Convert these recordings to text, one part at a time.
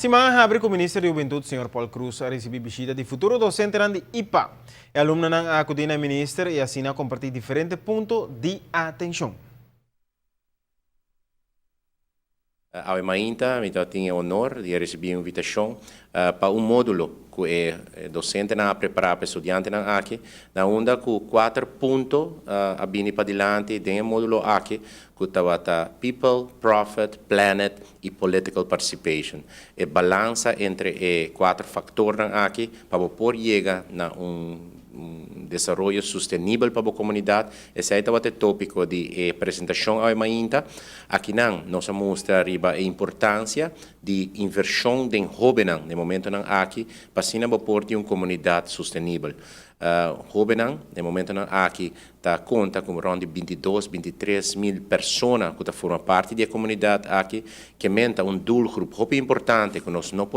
Semana abre com o Ministro da Juventude, Sr. Paul Cruz, a receber visita de futuro docente de IPA. É aluna na acudina ministro e assina compartilhar diferentes pontos de atenção. Ao Mainta, eu tinha o honor de receber uma invitação para um módulo que é docente na preparar para estudante na aqui, na onda com 4 pontos a bini para diante dentro do módulo aqui, que estava people, profit, planet e political participation. E balança entre 4 fatores aqui para poder chegar na desenvolvimento sustentável para a comunidade. Esse é o tópico de apresentação ao Mainta. Aqui nós mostra a importância de inversão de jovens no momento aqui para assim ter uma comunidade sustentável. Jovens, no momento aqui, conta com around 22, 23 mil pessoas que formam parte da comunidade aqui, que menta um grupo muito importante que nós não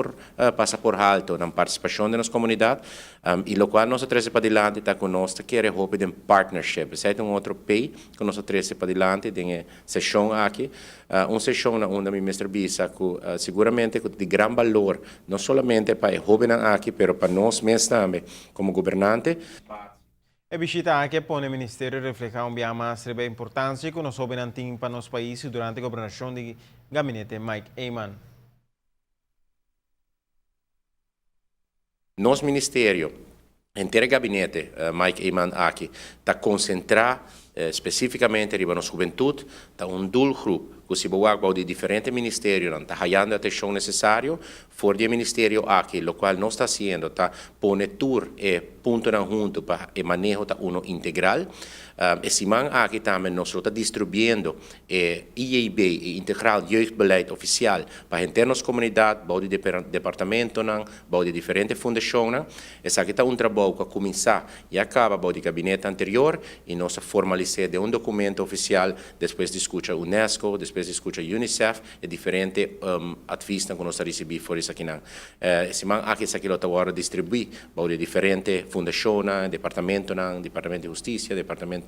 passa por alto na participação da nossa comunidade, e o qual nós trazemos para diante está conosco, que é o de partnership. Esse é outro pay que nós trazemos para diante na sessão aqui, uma sessão onde o ministro Bisa, que seguramente de grande valor, não somente para os jovens aqui, mas para nós mesmos também, como governantes. A visita aqui põe o Ministério a refletir mais sobre a importância que nós jovens têm para nosso país durante a governação do gabinete Mike Eyman. Nosso ministério, inteiro gabinete Mike Eyman aqui, está concentrado especificamente na nossa juventude, está grupo que se pode de diferentes ministérios, está ganhando a atenção necessária, fora do ministério aqui, o qual nós está fazendo, está pondo tudo e ponto junto para o manejo integral. Esse man aqui também nós estamos distribuindo IEB, Integral Jeugdbeleid Oficial, para a nossa comunidade, para o departamento, para de diferentes fundações. Esse aqui está trabalho que começar e acaba para o gabinete anterior e nós formalizamos de documento oficial, depois discute a Unesco, depois discute a Unicef e diferentes ativistas que nós recebemos fora isso aqui. Esse man aqui está agora distribuir para diferentes fundações, departamento de justiça, departamento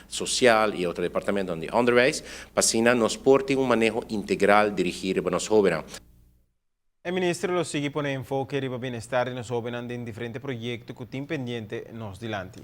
social e outro departamento de underways, para assim nós portem manejo integral dirigido para os jovens. O Ministro sigue pone enfoque para o bem-estar de nós jovens em diferentes projetos que têm pendente nos dilante.